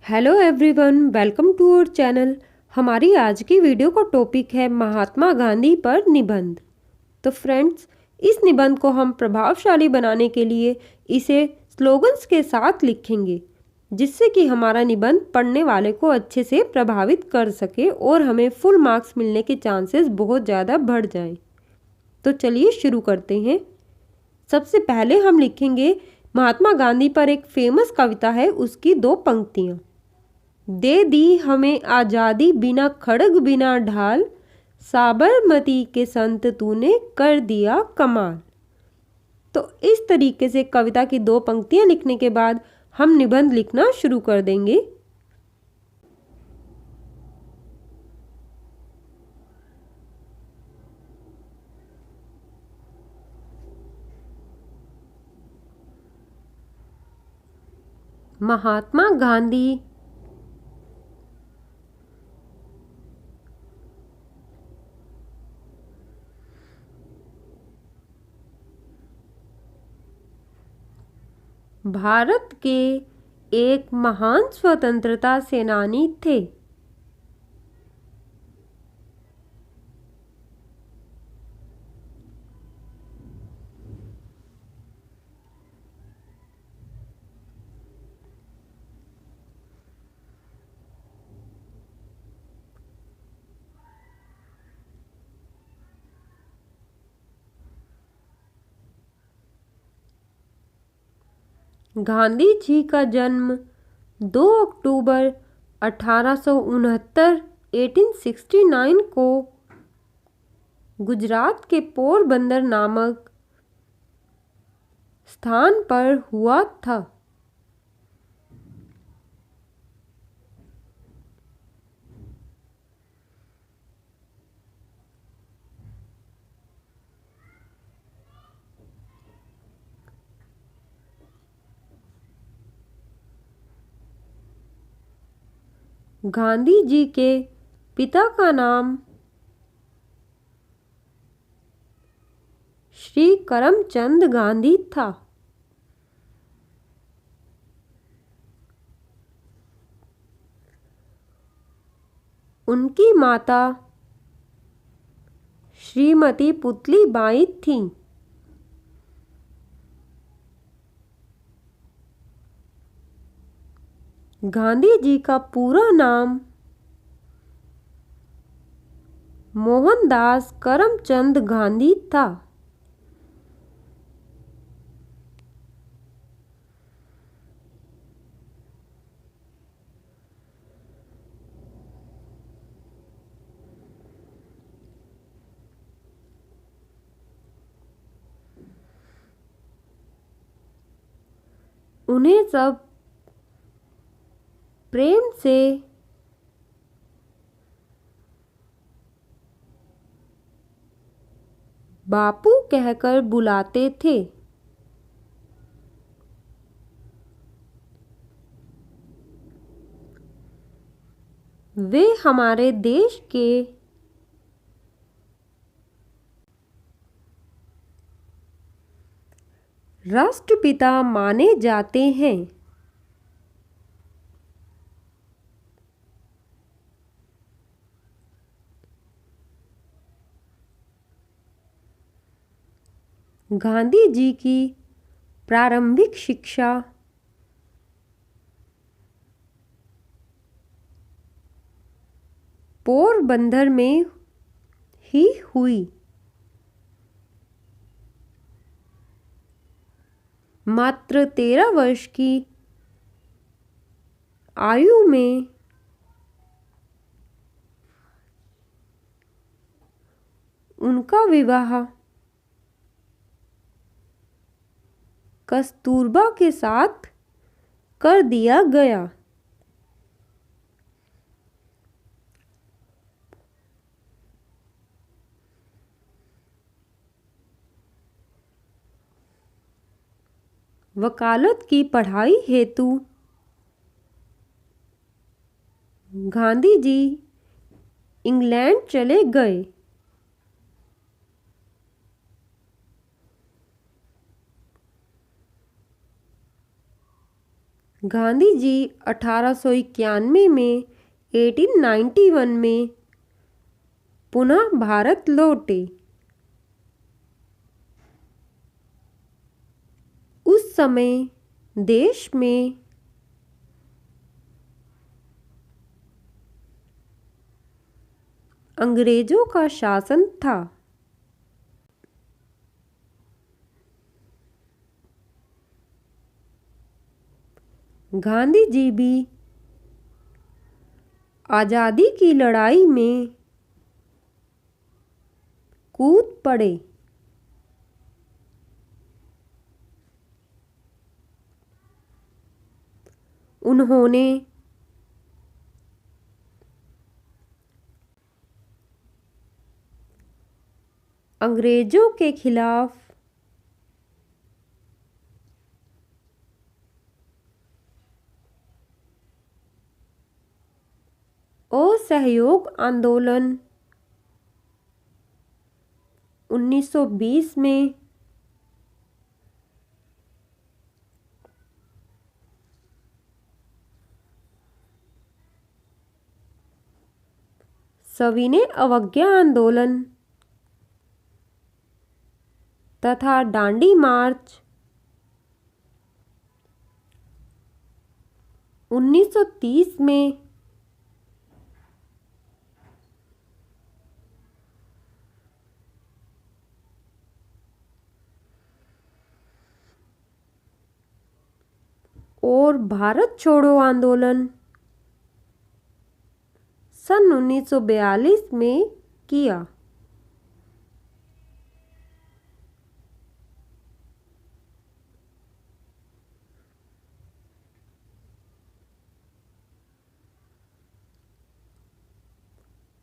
Hello everyone, welcome to our channel. हमारी आज की वीडियो का टॉपिक है महात्मा गांधी पर निबंध। तो फ्रेंड्स, इस निबंध को हम प्रभावशाली बनाने के लिए इसे स्लोगन्स के साथ लिखेंगे, जिससे कि हमारा निबंध पढ़ने वाले को अच्छे से प्रभावित कर सके और हमें फुल मार्क्स मिलने के चांसेस बहुत ज़्यादा बढ़ जाएं। तो चलिए शुरू करते हैं। सबसे पहले हम लिखेंगे महात्मा गांधी पर एक फेमस कविता है, उसकी 2 पंक्तियाँ। दे दी हमें आज़ादी बिना खड़ग बिना ढाल, साबरमती के संत तूने कर दिया कमाल। तो इस तरीके से कविता की 2 पंक्तियां लिखने के बाद हम निबंध लिखना शुरू कर देंगे। महात्मा गांधी भारत के एक महान स्वतंत्रता सेनानी थे। गांधी जी का जन्म 2 अक्टूबर 1869 1869 को गुजरात के पोरबंदर नामक स्थान पर हुआ था। गांधी जी के पिता का नाम श्री करमचंद गांधी था। उनकी माता श्रीमती पुतलीबाई थी। गांधी जी का पूरा नाम मोहनदास करमचंद गांधी था। उन्हें सब प्रेम से बापू कहकर बुलाते थे। वे हमारे देश के राष्ट्रपिता माने जाते हैं। गांधी जी की प्रारंभिक शिक्षा पोरबंदर में ही हुई। मात्र 13 वर्ष की आयु में उनका विवाह कस्तूरबा के साथ कर दिया गया। वकालत की पढ़ाई हेतु गांधी जी इंग्लैंड चले गए। गांधी जी 1891 में 1891 में पुनः भारत लौटे। उस समय देश में अंग्रेजों का शासन था। गांधी जी भी आज़ादी की लड़ाई में कूद पड़े। उन्होंने अंग्रेजों के खिलाफ असहयोग आंदोलन 1920 में सविनय अवज्ञा आंदोलन तथा दांडी मार्च 1930 में और भारत छोड़ो आंदोलन सन 1942 में किया।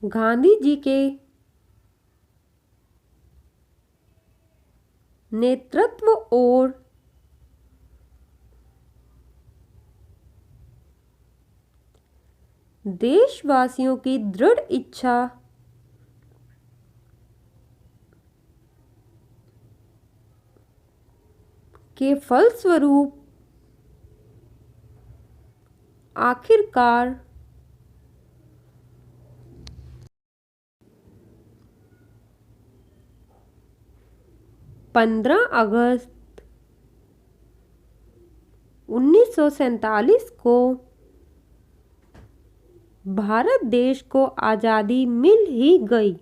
गांधी जी के नेतृत्व और देशवासियों की दृढ़ इच्छा के फलस्वरूप आखिरकार 15 अगस्त 1947 को भारत देश को आज़ादी मिल ही गई।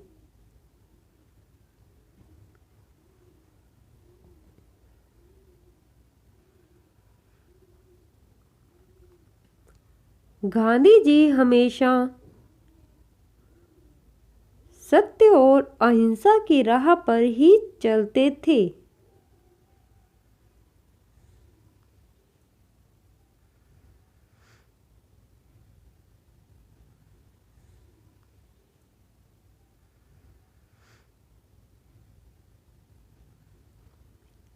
गांधी जी हमेशा सत्य और अहिंसा की राह पर ही चलते थे।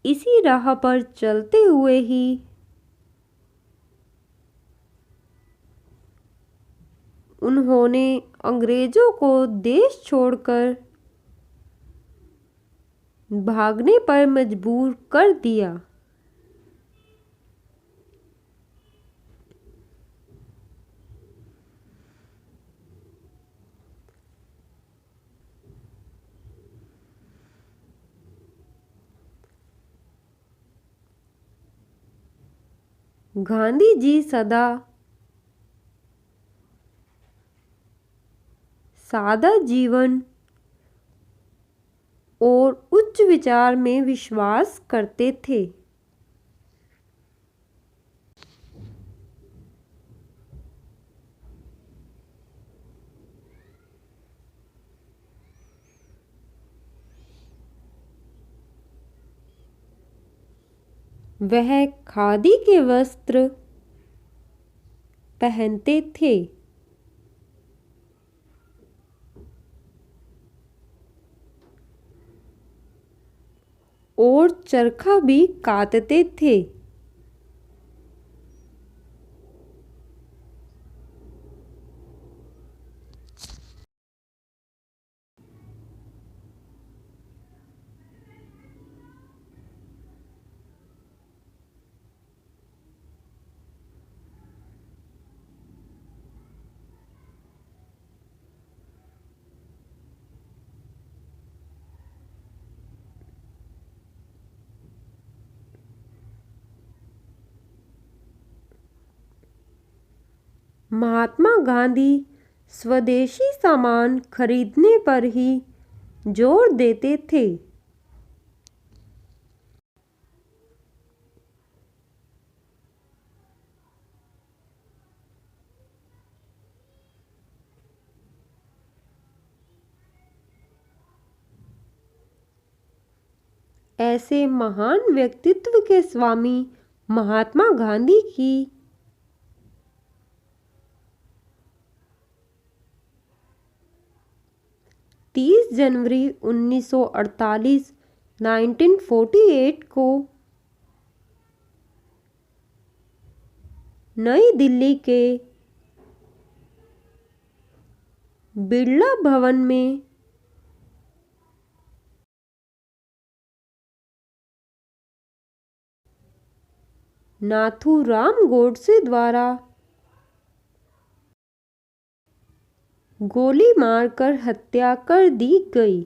इसी राह पर चलते हुए ही उन्होंने अंग्रेजों को देश छोड़कर भागने पर मजबूर कर दिया। गांधी जी सदा सादा जीवन और उच्च विचार में विश्वास करते थे। वह खादी के वस्त्र पहनते थे और चरखा भी कातते थे। महात्मा गांधी स्वदेशी सामान खरीदने पर ही जोर देते थे। ऐसे महान व्यक्तित्व के स्वामी महात्मा गांधी की 30 जनवरी 1948 को नई दिल्ली के बिड़ला भवन में नाथूराम गोडसे द्वारा गोली मारकर हत्या कर दी गई।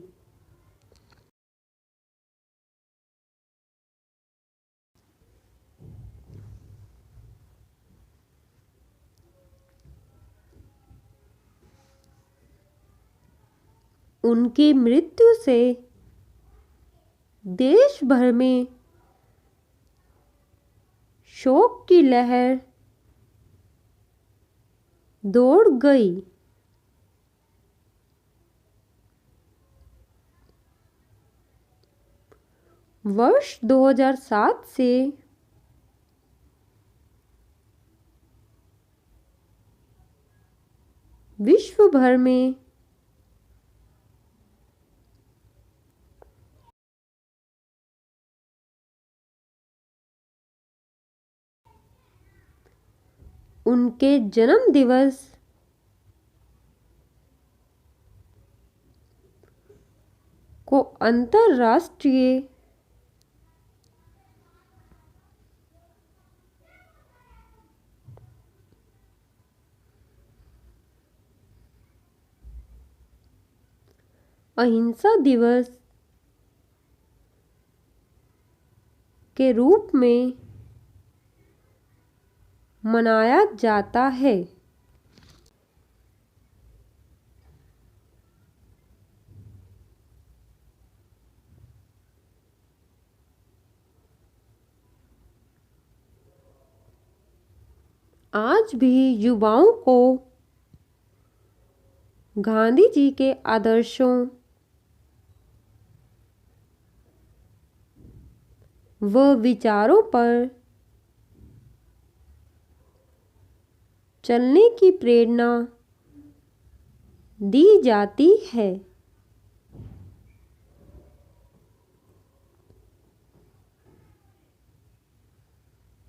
उनकी मृत्यु से देश भर में शोक की लहर दौड़ गई। वर्ष 2007 से विश्व भर में उनके जन्म दिवस को अंतर्राष्ट्रीय अहिंसा दिवस के रूप में मनाया जाता है। आज भी युवाओं को गांधी जी के आदर्शों व विचारों पर चलने की प्रेरणा दी जाती है।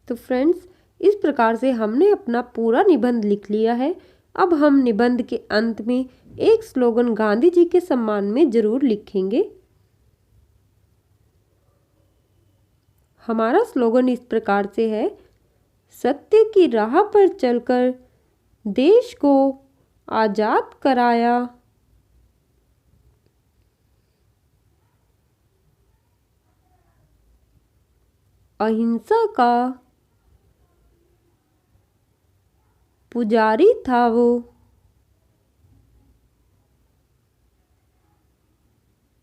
तो फ्रेंड्स, इस प्रकार से हमने अपना पूरा निबंध लिख लिया है। अब हम निबंध के अंत में एक स्लोगन गांधी जी के सम्मान में जरूर लिखेंगे। हमारा स्लोगन इस प्रकार से है, सत्य की राह पर चलकर देश को आजाद कराया, अहिंसा का पुजारी था वो,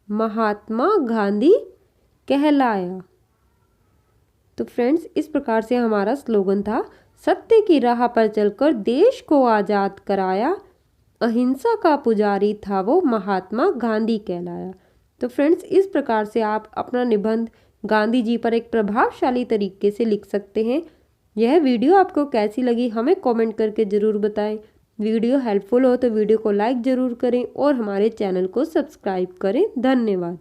महात्मा गांधी कहलाया। तो फ्रेंड्स, इस प्रकार से हमारा स्लोगन था, सत्य की राह पर चलकर देश को आज़ाद कराया, अहिंसा का पुजारी था वो, महात्मा गांधी कहलाया। तो फ्रेंड्स, इस प्रकार से आप अपना निबंध गांधी जी पर एक प्रभावशाली तरीके से लिख सकते हैं। यह वीडियो आपको कैसी लगी हमें कमेंट करके ज़रूर बताएं। वीडियो हेल्पफुल हो तो वीडियो को लाइक ज़रूर करें और हमारे चैनल को सब्सक्राइब करें। धन्यवाद।